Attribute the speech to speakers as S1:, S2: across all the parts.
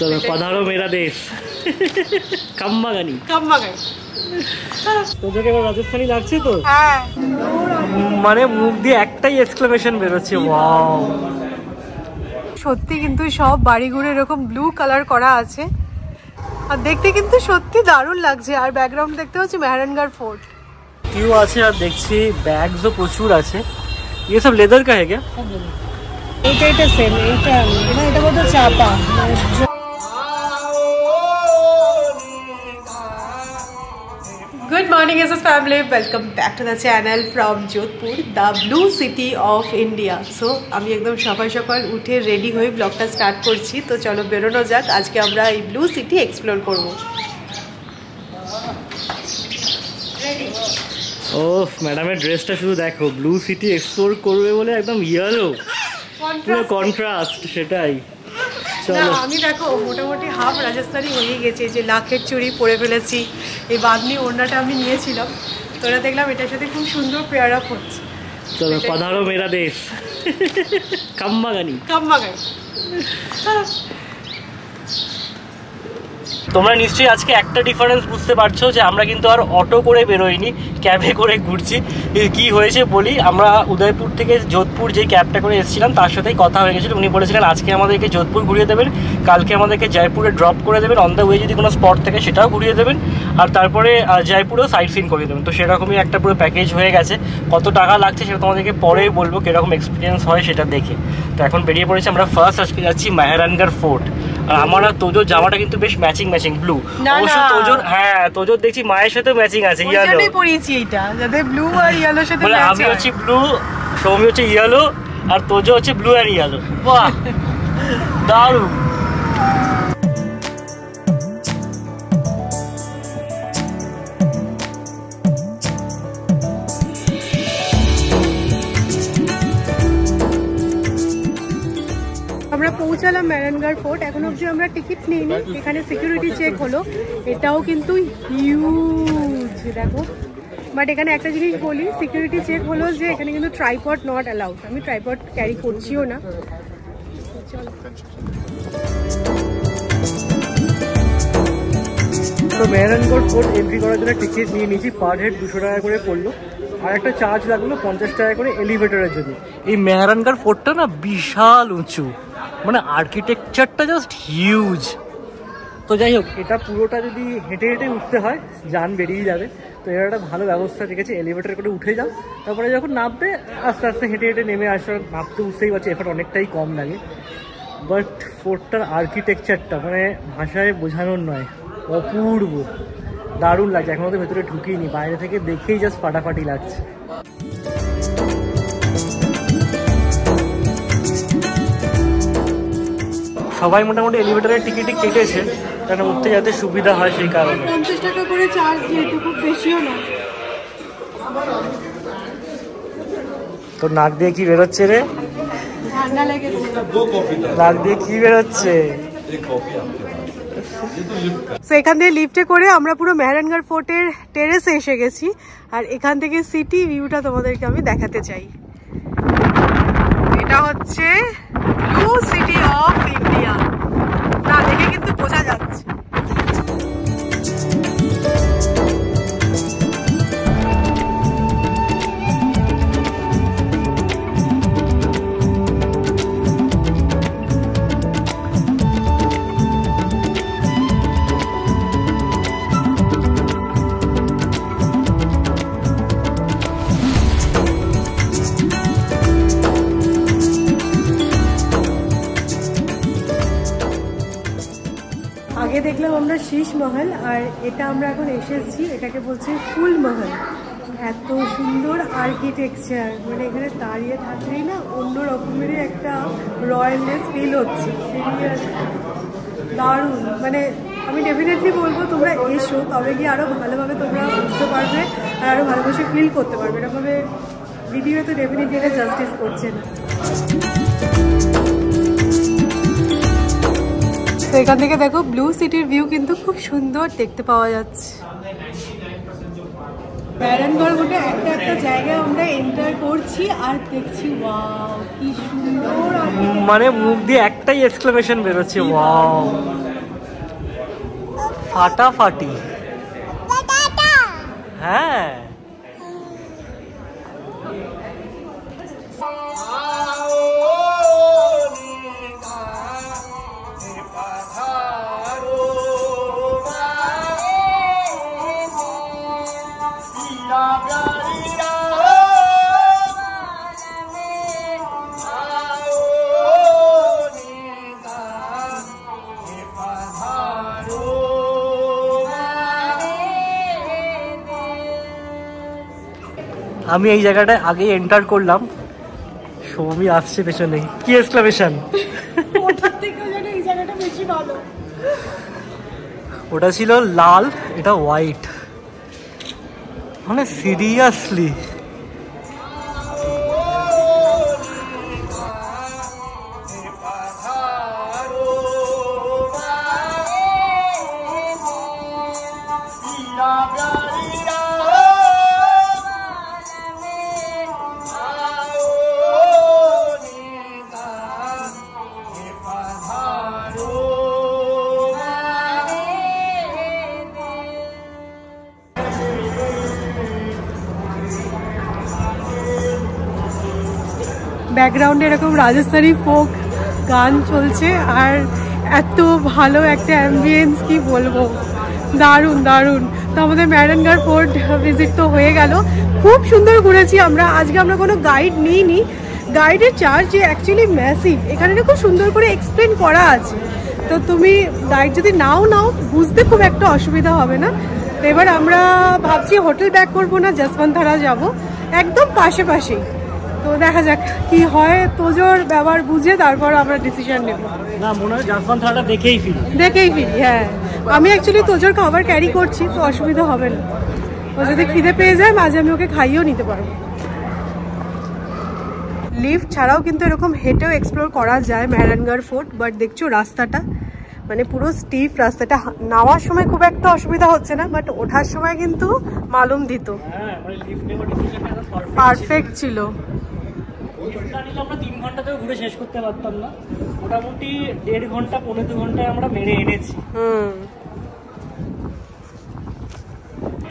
S1: চলো পধারো মেরা দেশ কামবাগানি
S2: কামবাগানি।
S1: তোদেরকে এবার রাজস্থানি লাগছে তো?
S2: হ্যাঁ,
S1: মানে মুখ দিয়ে একটাই এক্সক্লেমেশন বেরোচ্ছে, ওয়াও।
S2: সত্যি কিন্তু সব বাড়িগুলো এরকম ব্লু কালার করা আছে আর দেখতে কিন্তু সত্যি দারুণ লাগছে। আর ব্যাকগ্রাউন্ড দেখতে হচ্ছে মেহরানগড় ফোর্ট।
S1: কেউ আছে আর দেখছি ব্যাগসও প্রচুর আছে। ये सब लेदर का है क्या?
S2: এটা সেম, এটা বলতে চাপা। Good morning SS family, welcome back to the channel from Jodhpur, the blue city of India. So আমি একদম সকাল সকাল উঠে রেডি হয়ে ব্লগটা স্টার্ট করছি। তো চলো বেরোনো যাক, আজকে আমরা এই ব্লু সিটি এক্সপ্লোর করব।
S1: ওফ, ম্যাডামের ড্রেসটা শুধু দেখো, ব্লু সিটি এক্সপ্লোর করবে বলে একদম ইয়েলো, পুরো কন্ট্রাস্ট। সেটাই চলো।
S2: আমি দেখো মোটামুটি হাফ রাজস্থানি হয়ে গেছে, যে লাখের চুড়ি পরে ফেলেছি, এই বাঁধনি ওড়নাটা আমি নিয়েছিলাম, তো ওরা দেখলাম এটার সাথে খুব সুন্দর পেয়ার আপ হচ্ছে।
S1: চলো পধারো মেরা দেশ কামবাগানি
S2: কামবাগানি।
S1: তোমরা নিশ্চয়ই আজকে একটা ডিফারেন্স বুঝতে পারছো যে আমরা কিন্তু আর অটো করে বেরোইনি, ক্যাবে করে ঘুরছি। কি হয়েছে বলি, আমরা উদয়পুর থেকে যোধপুর যে ক্যাবটা করে এসেছিলাম তার সাথেই কথা হয়ে গেছিলো। উনি বলেছিলেন আজকে আমাদেরকে যোধপুর ঘুরিয়ে দেবেন, কালকে আমাদেরকে জয়পুরে ড্রপ করে দেবেন, অন দ্য ওয়ে যদি কোনো স্পট থাকে সেটাও ঘুরিয়ে দেবেন, আর তারপরে জয়পুরেও সাইট সিন করিয়ে দেবেন। তো সেরকমই একটা পুরো প্যাকেজ হয়ে গেছে। কত টাকা লাগছে সেটা তোমাদেরকে পরেই বলবো, কীরকম এক্সপিরিয়েন্স হয় সেটা দেখে। তো এখন বেরিয়ে পড়েছি আমরা। ফার্স্ট আজকে যাচ্ছি মেহরানগড় ফোর্ট। আর আমার আর তোজোর জামাটা কিন্তু বেশ ম্যাচিং ব্লু। অবশ্য তোজোর, হ্যাঁ তোজোর দেখছি মায়ের সাথে ম্যাচিং আছে, ইয়েলো
S2: পরিয়েছি এইটা যাতে ব্লু আর ইয়েলোর সাথে
S1: মানে আমি হচ্ছে ব্লু, সৌমি হচ্ছে ইয়েলো, আর তোজো হচ্ছে ব্লু আর ইয়েলো। বাহ দারুণ।
S2: আমরা পৌঁছালাম মেহরানগড় ফোর্ট। এখন অবধি আমরা টিকিট নিইনি, এখানে সিকিউরিটি চেক হলো, এটাও কিন্তু হিউজ দেখো। বাট এখানে একটা জিনিস বলি, সিকিউরিটি চেক হলো যে এখানে কিন্তু ট্রাইপড নট অ্যালাউড। আমি ট্রাইপড ক্যারি করছিও না।
S1: তো মেহরানগড় ফোর্ট এন্ট্রি করার জন্য টিকিট নিয়ে নিয়েছি, পার হেড 200 টাকা করে পড়লো, আর একটা চার্জ লাগলো 50 টাকা করে এলিভেটরের জন্য। এই মেহরানগড় ফোর্টটা না বিশাল উঁচু, মানে আর্কিটেকচারটা জাস্ট হিউজ। তো যাই হোক, এটা পুরোটা যদি হেঁটে হেঁটে উঠতে হয় জান বেরিয়ে যাবে। তো এর একটা ভালো ব্যবস্থা রেখেছে, এলিভেটর করে উঠে যাও, তারপরে যখন নামবে আস্তে আস্তে হেঁটে হেঁটে নেমে আসবে। নামতে বুঝতেই পারছি এফার্ট অনেকটাই কম লাগে, বাট ফোর্টটার আর্কিটেকচারটা মানে ভাষায় বোঝানোর নয়, অপূর্ব দারুণ লাগছে। এখনও তো ভেতরে ঢুকিনি, বাইরে থেকে দেখেই জাস্ট ফাটাফাটি লাগছে। সবাই মোটামুটি এলিভেটরের টিকিটই কেটেছে, কারণ উঠতে যাতে সুবিধা হয় সেই কারণে।
S2: 50 টাকা করে চার্জ, যেহেতু খুব বেশিও না।
S1: তো নাক দিয়ে কি বেরোচ্ছে রে?
S2: ঠান্ডা লেগেছে।
S1: নাক দিয়ে কি বেরোচ্ছে?
S2: তো এখান থেকে লিফটে করে আমরা পুরো মেহরানগড় ফোর্টের টেরেসে এসে গেছি, আর এখান থেকে সিটি ভিউটা তোমাদেরকে আমি দেখাতে চাই। এটা হচ্ছে ব্লু সিটি অফ ইন্ডিয়া, না দেখে কিন্তু বোঝা যাচ্ছে। আগে দেখলাম আমরা শীষ মহল, আর এটা আমরা এখন এসেছি, এটাকে বলছে ফুল মহল। এত সুন্দর আর্কিটেকচার, মানে এখানে দাঁড়িয়ে থাকলেই না অন্য রকমেরই একটা রয়্যালনেস ফিল হচ্ছে। সিরিয়াস দারুণ, মানে আমি ডেফিনেটলি বলবো তোমরা এসো, তবে গিয়ে আরও ভালোভাবে তোমরা বুঝতে পারবে আর আরও ভালোবেসে ফিল করতে পারবে। এরকমভাবে ভিডিও তো ডেফিনেটলি এটা জাস্টিস করছে না। তো এখান থেকে দেখো ব্লু সিটির ভিউ কিন্তু খুব সুন্দর দেখতে পাওয়া যাচ্ছে। মেহরানগড় ঘুরে একটা একটা জায়গায় আমরা এন্টার করছি আর দেখছি ওয়াও কি সুন্দর,
S1: মানে মুখ দিয়ে একটাই এক্সক্লেমেশন বেরোচ্ছে, ওয়াও ফাটাফাটি। হ্যাঁ আমি এই জায়গাটায় আগে এন্টার করলাম, সৌমি আসছে পেছনে, কি এক্সক্লেমেশন। ওটা ছিল লাল, এটা হোয়াইট, মানে সিরিয়াসলি
S2: ব্যাকগ্রাউন্ডে এরকম রাজস্থানী ফোক গান চলছে আর এত ভালো একটা অ্যাম্বিয়েন্স, কি বলবো, দারুণ দারুণ। তো আমাদের মেহরানগড় ফোর্ট ভিজিট তো হয়ে গেল, খুব সুন্দর ঘুরেছি আমরা। আজকে আমরা কোনো গাইড নিইনি, গাইডের চার্জ অ্যাকচুয়ালি ম্যাসিভ, এখানে খুব সুন্দর করে এক্সপ্লেন করা আছে, তো তুমি গাইড যদি নাও বুঝতে খুব একটা অসুবিধা হবে না। তো এবার আমরা ভাবছি হোটেল ব্যাক করবো না, যশবন্তধারা যাব, একদম পাশেই। তো দেখা যাক কি হয়, তোজোর ব্যবহার বুঝে তারপর আমরা ডিসিশন নেব।
S1: না মনে হয় যশবন্তধারাটা দেখেই ফিরি।
S2: হ্যাঁ, আমি অ্যাকচুয়ালি তোজোর খাবার ক্যারি করছি, তো অসুবিধা হবে না। ও যদি খিদে পেয়ে যায় মাঝে আমি ওকে খাইয়েও নিতে পারবো। লিফট ছাড়াও কিন্তু এরকম হেঁটেও এক্সপ্লোর করা যায় মেহরানগড় ফোর্ট, বাট দেখছো রাস্তাটা মানে পুরো স্টিফ রাস্তাটা, নামার সময় খুব একটা অসুবিধা হচ্ছে না, বাট ওঠার সময় কিন্তু মালুম দিত। পারফেক্ট ছিল।
S1: আমরা 3 ঘন্টাতেও ঘুরে শেষ করতে পারতাম না, মোটামুটি 1.5 ঘন্টা 1.5 ঘন্টায় আমরা মেরে এনেছি।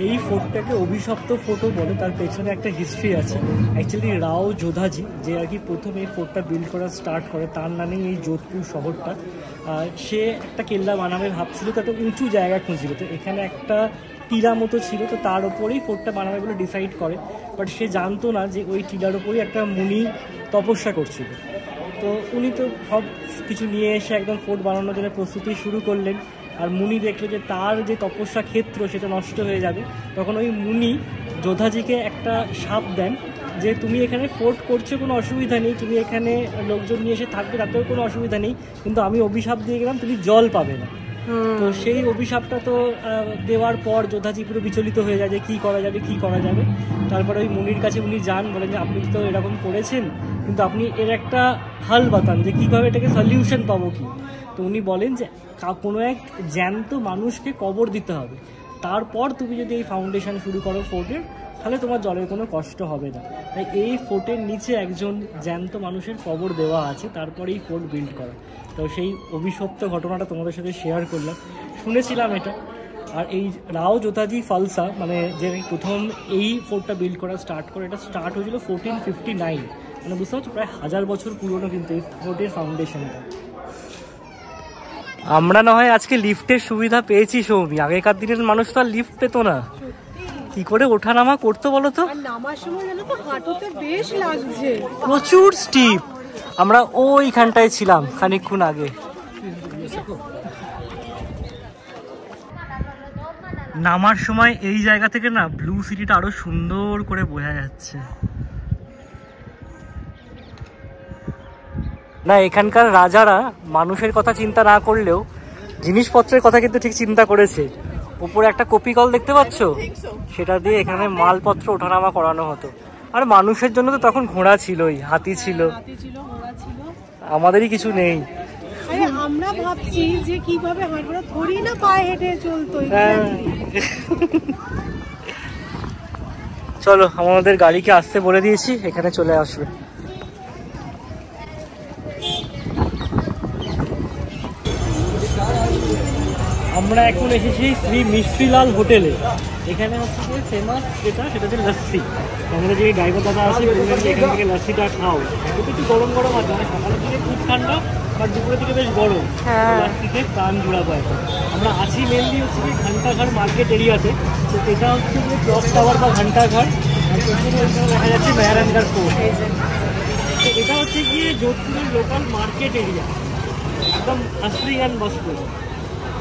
S1: এই ফোর্টটাকে অভিশপ্ত ফোর্টও বলে, তার পেছনে একটা হিস্ট্রি আছে। অ্যাকচুয়ালি রাও যোধাজি যে আর কি প্রথম এই ফোর্টটা বিল্ড করা স্টার্ট করে, তার নামেই এই যোধপুর শহরটা। সে একটা কেল্লা বানাবে ভাবছিল, তো একটা উঁচু জায়গা খুঁজছিল, তো এখানে একটা টিলা মতো ছিল, তো তার ওপরেই ফোর্টটা বানাবে বলে ডিসাইড করে। বাট সে জানতো না যে ওই টিলার ওপরেই একটা মুনি তপস্যা করছিল। তো উনি তো সব কিছু নিয়ে এসে একদম ফোর্ট বানানোর জন্য প্রস্তুতি শুরু করলেন। আর মুনি দেখলো যে তার যে তপস্যা ক্ষেত্র সেটা নষ্ট হয়ে যাবে, তখন ওই মুনি যোধাজিকে একটা শাপ দেন যে তুমি এখানে ফোর্ট করছো, কোনো অসুবিধা নেই, তুমি এখানে লোকজন নিয়ে এসে থাকবে তাতেও কোনো অসুবিধা নেই, কিন্তু আমি অভিশাপ দিয়ে গেলাম তুমি জল পাবে না। তো সেই অভিশাপটা তো দেওয়ার পর যোধাজি পুরো বিচলিত হয়ে যায় যে কী করা যাবে। তারপরে ওই মুনির কাছে উনি যান, বলেন যে আপনি তো এরকম করেছেন, কিন্তু আপনি এর একটা হাল বাতান যে কীভাবে এটাকে সলিউশন পাবো কি। তো উনি বলেন যে কোনো এক জ্যান্ত মানুষকে কবর দিতে হবে, তারপর তুমি যদি এই ফাউন্ডেশন শুরু করো ফোর্টের, তাহলে তোমার জলের কোনো কষ্ট হবে না। তাই এই ফোর্টের নিচে একজন জ্যান্ত মানুষের কবর দেওয়া আছে, তারপরে এই ফোর্ট বিল্ড করা। তো সেই অভিশপ্ত ঘটনাটা তোমাদের সাথে শেয়ার করলাম, শুনেছিলাম এটা। আর এই রাও যোধাজি ফালসা মানে যে প্রথম এই ফোর্টটা বিল্ড করা স্টার্ট করে, এটা স্টার্ট হয়েছিল 1459, মানে বুঝতে পারছো প্রায় 1000 বছর পুরনো কিন্তু এই ফোর্টের ফাউন্ডেশনটা। আমরা না হয় আজকে লিফটের সুবিধা পেয়েছি সৌমি, আগেকার দিনের মানুষ তো আর লিফট পেতো না, কি করে ওঠানামা করতো বলো তো।
S2: নামার সময় জানো তো হাঁটুতে বেশ লাগছে,
S1: প্রচুর স্টিপ। আমরা ওইখানটায় ছিলাম খানিকক্ষণ আগে। নামার সময় এই জায়গা থেকে না ব্লু সিটিটা আরো সুন্দর করে বোঝা যাচ্ছে। না এখানকার রাজারা মানুষের কথা চিন্তা না করলেও জিনিসপত্রের কথা কিন্তু ঠিক চিন্তা করেছে। উপরে একটা কপি কল দেখতে পাচ্ছ, সেটা দিয়ে এখানে মালপত্র ওঠানামা করানো হতো। আর মানুষের জন্য তো তখন ঘোড়া ছিলই, হাতি ছিল, আমাদেরই কিছু নেই।
S2: আমরা ভাবছি যে কিভাবে হাঁটবো, থরি না পায়ে হেঁটে চলতো।
S1: চলো আমাদের গাড়িকে আসতে বলে দিয়েছি, এখানে চলে আসবে। আমরা এখন এসেছি শ্রী মিস্ত্রিলাল হোটেলে। এখানে হচ্ছে যে ফেমাস যেটা সেটা হচ্ছে লস্যি। আমাদের যে ড্রাইভার দাদা আছে বললেন যে এখান থেকে লস্যিটা খাও, এখন তো একটু গরম গরম আছে, মানে সকালের দিকে খুব ঠান্ডা আর দুপুরের দিকে বেশ গরম, লস্যিতে প্রাণ জোড়াবো। এখন আমরা আছি মেনলি হচ্ছে কি ঘন্টাঘর মার্কেট এরিয়াতে। তো এটা হচ্ছে যে ক্লক টাওয়ার বা ঘন্টাঘর, আর ওইখানে দেখা যাচ্ছে মেহরানগড় ফোর্ট। তো এটা হচ্ছে গিয়ে যোধপুরের লোকাল মার্কেট এরিয়া, একদম আসলি অ্যান্ড মস্তপুর।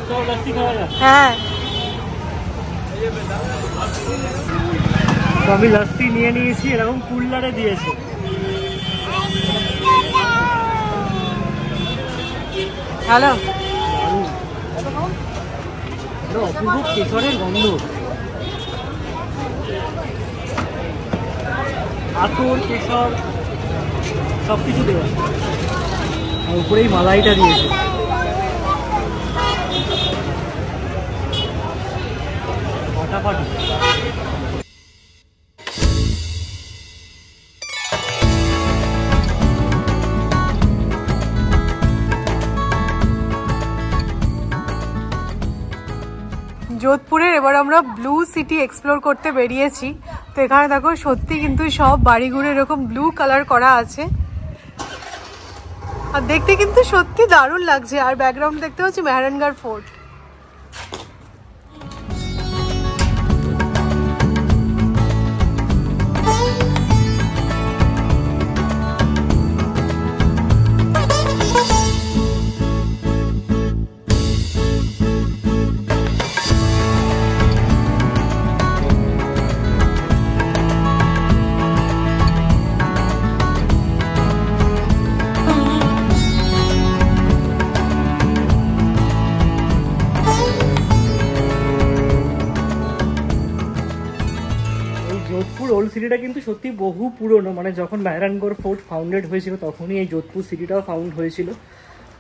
S1: তো লস্যি খাওয়া যায়।
S2: হ্যাঁ,
S1: তো আমি লস্যি নিয়ে নিয়েছি, এরকম কুল্লারে দিয়েছে।
S2: হ্যালো,
S1: অপূর্ব কেশরের গন্ধ, আতর কেশর সব কিছু দেওয়া, আর উপরেই মালাইটা দিয়েছে। ফাটাফাটি।
S2: যোধপুরের এবার আমরা ব্লু সিটি এক্সপ্লোর করতে বেরিয়েছি। তো এখানে দেখো সত্যি কিন্তু সব বাড়িগুলো এরকম ব্লু কালার করা আছে, আর দেখতে কিন্তু সত্যি দারুণ লাগছে। আর ব্যাকগ্রাউন্ড দেখতে পাচ্ছি মেহরানগড় ফোর্ট।
S1: যোধপুর ওল্ড সিটিটা কিন্তু সত্যি বহু পুরনো, মানে যখন মেহরানগড় ফোর্ট ফাউন্ডেড হয়েছিল তখনই এই যোধপুর সিটিটাও ফাউন্ড হয়েছিল।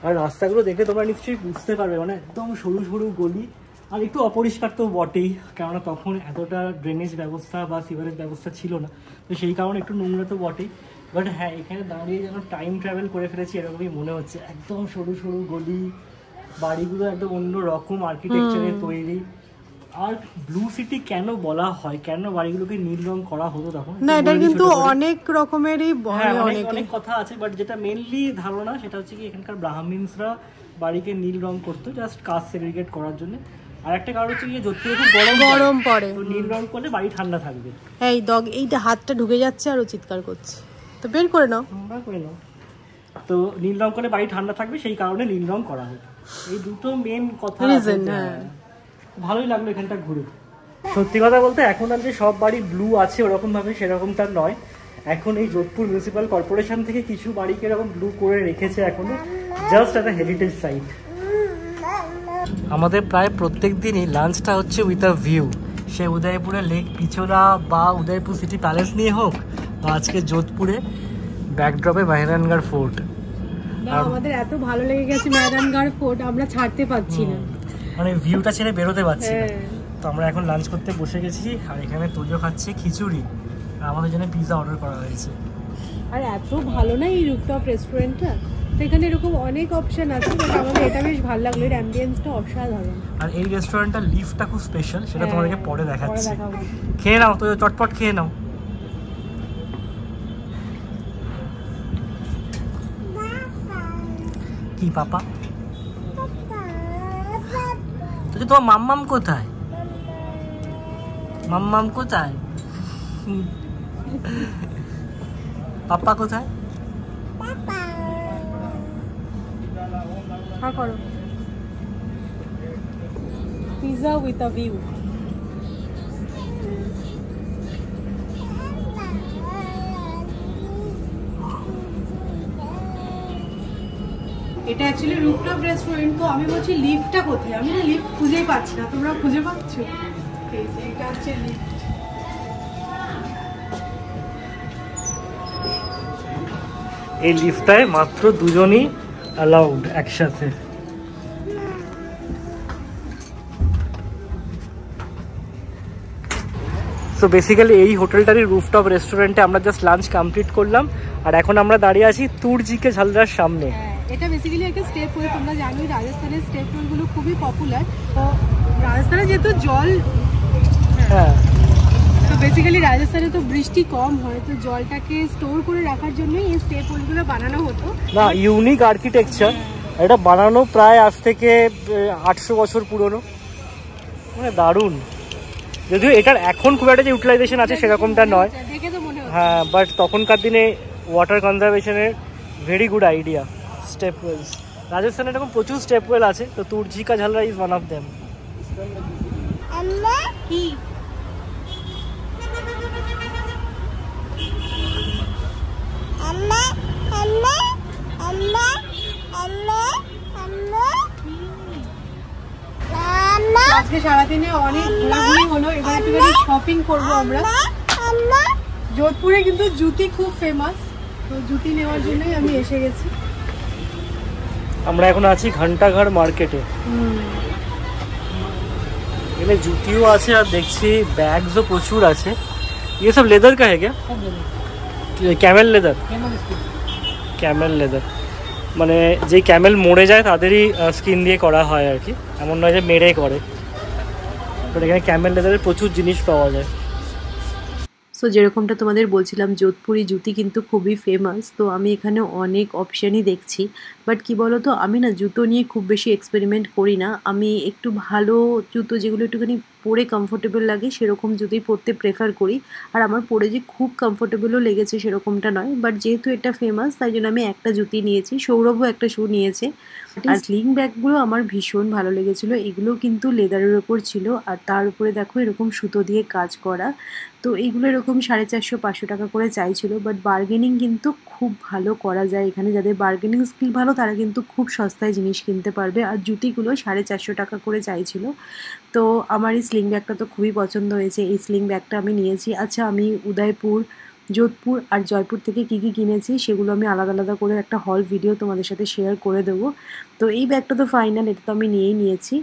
S1: আর রাস্তাগুলো দেখে তোমরা নিশ্চয়ই বুঝতে পারবে, মানে একদম সরু সরু গলি, আর একটু অপরিষ্কার তো বটেই, কেননা তখন এতটা ড্রেনেজ ব্যবস্থা বা সিভারেজ ব্যবস্থা ছিল না, তো সেই কারণে একটু নোংরা তো বটেই। বাট হ্যাঁ, এখানে দাঁড়িয়ে যেন টাইম ট্রাভেল করে ফেলেছি এরকমই মনে হচ্ছে। একদম সরু সরু গলি, বাড়িগুলো একদম অন্য রকম আর্কিটেকচারে তৈরি। আর ব্লু সিটি কেন বলা হয়, কেন বাড়িগুলোকে নীল রং করা হতো তখন,
S2: না এটা কিন্তু অনেক রকমেরই
S1: অনেক কথা আছে, বাট যেটা মেনলি ধারণা সেটা হচ্ছে কি এখানকার ব্রাহ্মিনসরা বাড়িকে নীল রং করতো জাস্ট কাস্ট সেগ্রিগেট করার জন্য। আর একটা কারণ হচ্ছে কি যোধপুরে খুব গরম পড়ে, তো নীল রং করলে বাড়ি ঠান্ডা থাকবে।
S2: এই ডগ, এইটা হাতটা ঢুকে যাচ্ছে আর ও চিৎকার করছে, তো বের করে নাও।
S1: তো নীল রং করলে বাড়ি ঠান্ডা থাকবে, সেই কারণে নীল রং করা হতো। এই দুটো মেন কথা। ভালোই লাগলো এখানটা ঘুরে। সত্যি কথা বলতে এখন আর যে সব বাড়ি ব্লু আছে ওরকম ভাবে, সেরকম তার নয়। এখন এই যোধপুর মিউনিসিপ্যাল কর্পোরেশন থেকে কিছু বাড়িকে এরকম ব্লু করে রেখেছে এখনো, জাস্ট একটা হেরিটেজ সাইট। আমাদের প্রায় প্রত্যেক দিনই লাঞ্চটা হচ্ছে উইথ আ ভিউ, সে উদয়পুরে লেক পিছোলা বা উদয়পুর সিটি প্যালেস নিয়ে হোক, বা আজকে যোধপুরে ব্যাকড্রপে মেহরানগড় ফোর্ট।
S2: আমাদের এত ভালো লেগে গেছে মেহরানগড় ফোর্ট, আমরা ছাড়তে পারছি না,
S1: মানে ভিউটা ছেড়ে বেরোতে পারছি না। তো আমরা এখন লাঞ্চ করতে বসে গেছি, আর এখানে তোজো খাচ্ছে খিচুড়ি, আর আমাদের জন্য পিৎজা অর্ডার করা হয়েছে।
S2: আর এত ভালো না এই রুফটপ রেস্টুরেন্টটা, তো এখানে এরকম অনেক অপশন আছে, বাট আমাদের এটা বেশ ভালো লাগলো, এর অ্যাম্বিয়েন্সটা অসাধারণ।
S1: আর এই রেস্টুরেন্টটার লিফটটা খুব স্পেশাল, সেটা তোমাদেরকে পরে দেখাচ্ছি। খেয়ে নাও তো, চটপট খেয়ে নাও। কি পাপা? তোমার মাম্মাম কোথায়? মাম্মাম কোথায়? পাপা কোথায়?
S2: হ্যাঁ করো। Pizza with a view. এটা অ্যাকচুয়ালি রুফটপ রেস্টুরেন্ট, তো আমি বলছি লিফটটা কোথায়, আমি না লিফট খুঁজেই পাচ্ছি না, তোমরা খুঁজে পাচ্ছ? এটা হচ্ছে লিফট।
S1: এই লিফটটায় মাত্র দুজনই অ্যালাউড একসাথে। সো বেসিক্যালি এই হোটেলটারই রুফটপ রেস্টুরেন্টে আমরা জাস্ট লাঞ্চ কমপ্লিট করলাম, আর এখন আমরা দাঁড়িয়ে আছি তুরজিকে ঝালরার সামনে।
S2: এটা বেসিক্যালি একটা স্টেপ ওয়েল, তোমরা জানোই রাজস্থানের স্টেপ ওয়েলগুলো খুবই পপুলার। তো রাজস্থানে যেহেতু জল,
S1: হ্যাঁ,
S2: তো বেসিক্যালি রাজস্থানে তো বৃষ্টি কম হয়, তো জলটাকে স্টোর করে রাখার জন্যই এই স্টেপ ওয়েলগুলো বানানো হতো।
S1: না, ইউনিক আর্কিটেকচার। এটা বানানো প্রায় আজ থেকে 800 বছর পুরনো, মানে দারুণ। যদিও এটার এখন খুব একটা যে ইউটিলাইজেশন আছে সেরকমটা নয়,
S2: দেখে তো মনে হয়।
S1: হ্যাঁ, বাট তখনকার দিনে ওয়াটার কনজারভেশনের very good idea. Step wells, রাজস্থানে এরকম প্রচুর স্টেপ ওয়েল আছে, তো Toorji ka Jhalra is one of them.
S2: কি আজকে সারাদিনে অনেক ঘোরাঘুরি হলো, এবার একটুখানি শপিং করবো আমরা। যোধপুরে কিন্তু জুতি খুব ফেমাস, তো জুতি নেওয়ার জন্যই আমি এসে গেছি।
S1: আমরা এখন আছি ঘন্টাঘর মার্কেটে। এখানে জুতিও আছে আর দেখছি ব্যাগসও প্রচুর আছে। ये सब लेदर का है क्या? Camel leather. ক্যামেল লেদার মানে যেই ক্যামেল মরে যায় তাদেরই স্কিন দিয়ে করা হয় আর কি, এমন নয় যে মেরে করে। বাট এখানে ক্যামেল লেদারের প্রচুর জিনিস পাওয়া যায়।
S3: সো যেরকমটা তোমাদের বলছিলাম, যোধপুরি জুতি কিন্তু খুবই ফেমাস। তো আমি এখানে অনেক অপশানই দেখছি, বাট কি বলো তো, আমি না জুতো নিয়ে খুব বেশি এক্সপেরিমেন্ট করি না। আমি একটু ভালো জুতো যেগুলো একটুখানি পরে কমফোর্টেবল লাগে সেরকম জুতোই পরতে প্রেফার করি। আর আমার পরে যে খুব কমফোর্টেবলও লেগেছে সেরকমটা নয়, বাট যেহেতু এটা ফেমাস তাই জন্য আমি একটা জুতি নিয়েছি। সৌরভও একটা শু নিয়েছে। আর স্লিং ব্যাগগুলো আমার ভীষণ ভালো লেগেছিলো। এগুলো কিন্তু লেদারের ওপর ছিল, আর তার উপরে দেখো এরকম সুতো দিয়ে কাজ করা। তো এইগুলো এরকম 450-500 টাকা করে চাইছিল, বাট বার্গেনিং কিন্তু খুব ভালো করা যায় এখানে। যাদের বার্গেনিং স্কিল ভালো তারা কিন্তু খুব সস্তায় জিনিস কিনতে পারবে। আর জুতিগুলো 450 টাকা করে চাইছিল। তো আমার এই স্লিং ব্যাগটা তো খুবই পছন্দ হয়েছে, এই স্লিং ব্যাগটা আমি নিয়েছি। আচ্ছা, আমি উদয়পুর, যোধপুর আর জয়পুর থেকে কী কী কিনেছি সেগুলো আমি আলাদা আলাদা করে একটা হল ভিডিও তোমাদের সাথে শেয়ার করে দেবো। তো এই ব্যাগটা তো ফাইনাল, এটা তো আমি নিয়েই নিয়েছি।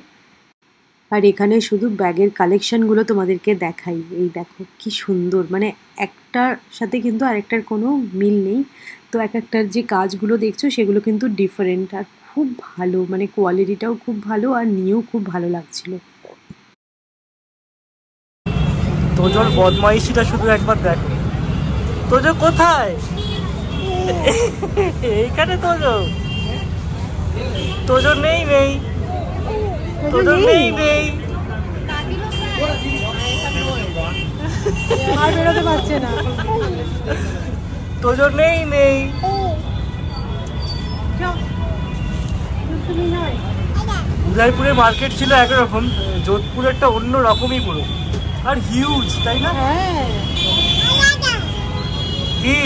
S3: আর এখানে শুধু ব্যাগের কালেকশানগুলো তোমাদেরকে দেখাই। এই দেখো কি সুন্দর, মানে একটার সাথে কিন্তু আরেকটার কোনো মিল নেই। তো এক একটার যে কাজগুলো দেখছো সেগুলো কিন্তু ডিফারেন্ট, আর খুব ভালো, মানে কোয়ালিটিটাও খুব ভালো, আর নিয়েও খুব ভালো লাগছিলো।
S1: তোজোর বদমাইশিটা শুধু একবার দেখো। তোজো কোথায়? এইখানে তোজো। তোজো নেই নেই, তোজো নেই নেই,
S2: আর বেরোতে পারছে না।
S1: তোজো নেই নেই। উদয়পুরের মার্কেট ছিল একরকম, যোধপুরেরটা অন্য রকমই পুরো, আর হিউজ, তাই না? কি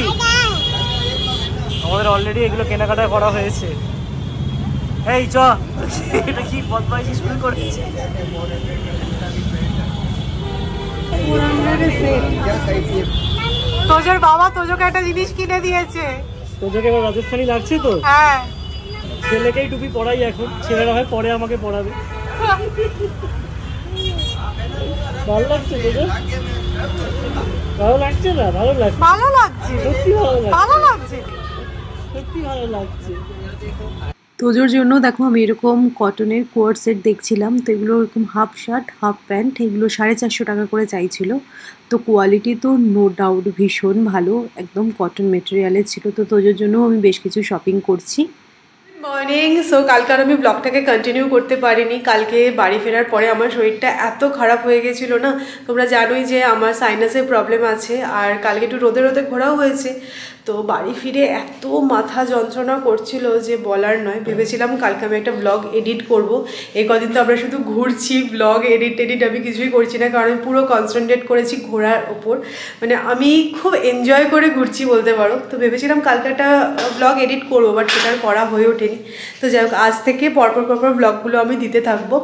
S1: আমাদের অলরেডি এগুলো কেনাকাটা করা হয়েছে। এই চ, এটা কি বদমাইশি শুরু করেছে?
S2: তোজোর বাবা তোজোকে একটা জিনিস কিনে দিয়েছে।
S1: তোজোকে এবার রাজস্থানি লাগছে তো?
S2: হ্যাঁ,
S1: ছেলেকেই টুপি পরাই এখন, ছেলেরা হয় পরে আমাকে পরাবে। ভালো লাগছে তোজো? ভালো লাগছে না? ভালো লাগছে,
S2: ভালো লাগছে,
S1: সত্যি ভালো লাগছে,
S2: ভালো লাগছে,
S1: সত্যি ভালো লাগছে।
S3: তোজোর জন্য দেখো আমি এরকম কটনের কোয়ার সেট দেখছিলাম। তো এগুলো এরকম হাফ শার্ট হাফ প্যান্ট, এগুলো 450 টাকা করে চাইছিল। তো কোয়ালিটি তো নো ডাউট ভীষণ ভালো, একদম কটন মেটেরিয়ালের ছিল। তো তোজোর জন্য আমি বেশ কিছু শপিং করছি।
S2: মর্নিং। সো কালকে আর আমি ব্লগটাকে কন্টিনিউ করতে পারিনি। কালকে বাড়ি ফেরার পরে আমার শরীরটা এত খারাপ হয়ে গেছিলো না, তোমরা জানোই যে আমার সাইনাসের প্রবলেম আছে, আর কালকে একটু রোদে রোদে ঘোরাও হয়েছে। তো বাড়ি ফিরে এত মাথা যন্ত্রণা করছিল যে বলার নয়। ভেবেছিলাম কালকে আমি একটা ব্লগ এডিট করব। এই কদিন তো আমরা শুধু ঘুরছি, ব্লগ এডিট আমি কিছুই করছি না, কারণ আমি পুরো কনসেন্ট্রেট করেছি ঘোরার ওপর। মানে আমি খুব এনজয় করে ঘুরছি বলতে পারো। তো ভেবেছিলাম কালকে একটা ব্লগ এডিট করবো, বাট সেটা করা হয়ে ওঠে। ওঠেনি। তো যাই হোক, আজ থেকে পরপর ব্লগগুলো আমি দিতে থাকবো।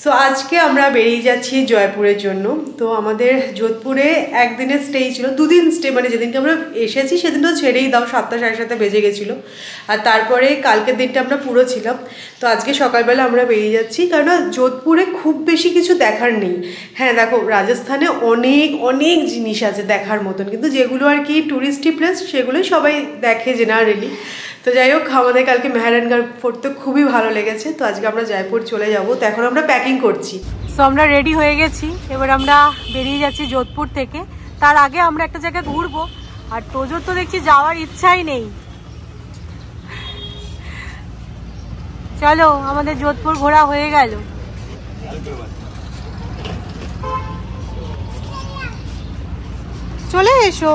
S2: সো আজকে আমরা বেরিয়ে যাচ্ছি জয়পুরের জন্য। তো আমাদের যোধপুরে একদিনের স্টেই ছিল, 2 দিন স্টে, মানে যেদিনকে আমরা এসেছি সেদিন তো ছেড়েই দাও, 7টা সাড়ে 7টা বেজে গেছিলো। আর তারপরে কালকের দিনটা আমরা পুরো ছিলাম। তো আজকে সকালবেলা আমরা বেরিয়ে যাচ্ছি, কারণ যোধপুরে খুব বেশি কিছু দেখার নেই। হ্যাঁ দেখো, রাজস্থানে অনেক অনেক জিনিস আছে দেখার মতন, কিন্তু যেগুলো আর কি টুরিস্টি প্লেস সেগুলোই সবাই দেখে জেনারেলি। তো যাই হোক, আমাদের কালকে মেহরানগড় ফোর্ট তো খুবই ভালো লেগেছে। তো আজকে আমরা জয়পুর চলে যাব। তো এখন আমরা প্যাকিং করছি।
S3: সো আমরা রেডি হয়ে গেছি, এবার আমরা বেরিয়ে যাচ্ছি যোধপুর থেকে। তার আগে আমরা একটা জায়গায় ঘুরবো, আর তোজোর তো দেখছি যাওয়ার ইচ্ছাই নেই। চলো, আমাদের যোধপুর ঘোরা হয়ে গেল। চলে এসো।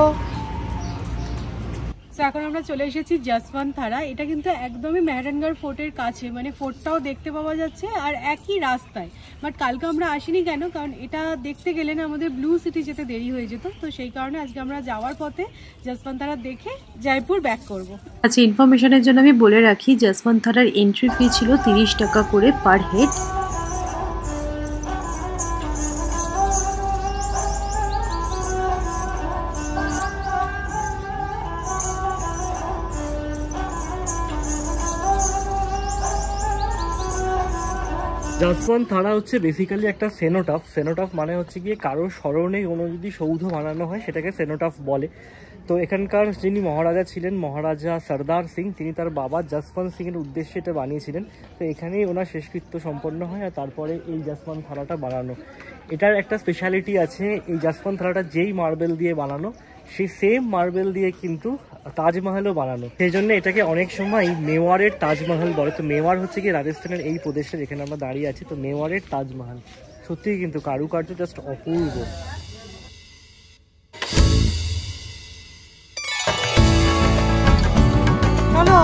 S3: তো এখন আমরা চলে এসেছি যশবন্ত থারা। এটা কিন্তু একদমই মেহরানগড় ফোর্টের কাছে, মানে ফোর্টটাও দেখতে পাওয়া যাচ্ছে আর একই রাস্তায়। বাট কালকে আমরা আসিনি কেন, কারণ এটা দেখতে গেলে না আমাদের ব্লু সিটি যেতে দেরি হয়ে যেত। তো সেই কারণে আজকে আমরা যাওয়ার পথে যশবন্ত থারা দেখে জয়পুর ব্যাক করব। আচ্ছা, ইনফরমেশনের জন্য আমি বলে রাখি, যশবন্ত থারার এন্ট্রি ফি ছিল 30 টাকা করে পার হেড।
S1: যশবন্ত থারা হচ্ছে বেসিক্যালি একটা সেনোটাফ। সেনোটাফ মানে হচ্ছে গিয়ে কারোর স্মরণে কোনো যদি সৌধ বানানো হয় সেটাকে সেনোটাফ বলে। তো এখানকার যিনি মহারাজা ছিলেন, মহারাজা সর্দার সিং, তিনি তার বাবা যশবন্ত সিংয়ের উদ্দেশ্যে এটা বানিয়েছিলেন। তো এখানেই ওনার শেষকৃত্য সম্পন্ন হয়, আর তারপরে এই যশবন্ত থারাটা বানানো। এটার একটা স্পেশালিটি আছে, এই যশবন্ত থারাটা যেই মার্বেল দিয়ে বানানো, সেই সেম মার্বেল দিয়ে কিন্তু তাজমহলও বানানো। সেই জন্য এটাকে অনেক সময় মেওয়ারের তাজমহল বলে। তো মেওয়ার হচ্ছে কি রাজস্থানের এই প্রদেশে যেখানে আমরা দাঁড়িয়ে আছি। তো মেওয়ারের তাজমহল সত্যিই কিন্তু কারুকার্য জাস্ট অপূর্ব।
S3: চলো।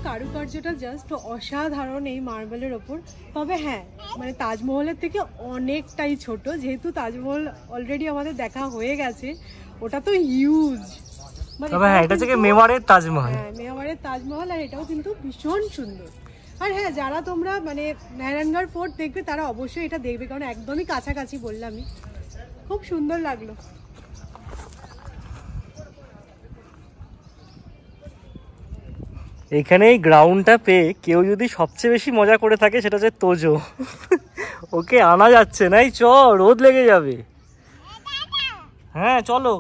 S2: কারুকার্যটা জাস্ট অসাধারণ এই মার্বেলের ওপর। তবে হ্যাঁ, মানে তাজমহলের থেকে অনেকটাই ছোট, যেহেতু তাজমহল অলরেডি আমাদের দেখা হয়ে গেছে। ওটা তো হিউজ।
S1: তবে হ্যাঁ, এটা হচ্ছে মেওয়ারের তাজমহল।
S2: হ্যাঁ, মেওয়ারের তাজমহল, আর এটাও কিন্তু ভীষণ সুন্দর। আর হ্যাঁ, যারা তোমরা মানে মেহরানগড় ফোর্ট দেখবে তারা অবশ্যই এটা দেখবে, কারণ একদমই কাছাকাছি বললামই। খুব সুন্দর লাগলো।
S1: এখানে এই গ্রাউন্ডটা পেয়ে কেউ যদি সবচেয়ে বেশি মজা করে থাকে সেটা হচ্ছে তোজো। ওকে আনা যাচ্ছে না, এই চ, রোদ লেগে যাবে। হ্যাঁ চলো।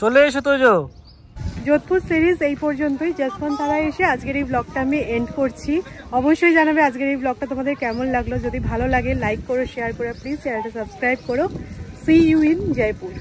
S1: চলে এসো তোজো।
S2: যোধপুর সিরিজ এই পর্যন্তই। যশবন্ত থারা এসে আজকের এই ব্লগটা আমি এন্ড করছি। অবশ্যই জানাবে আজকের এই ব্লগটা তোমাদের কেমন লাগলো। যদি ভালো লাগে লাইক করো, শেয়ার করো, প্লিজ চ্যানেলটা সাবস্ক্রাইব করো। See you in Jaipur.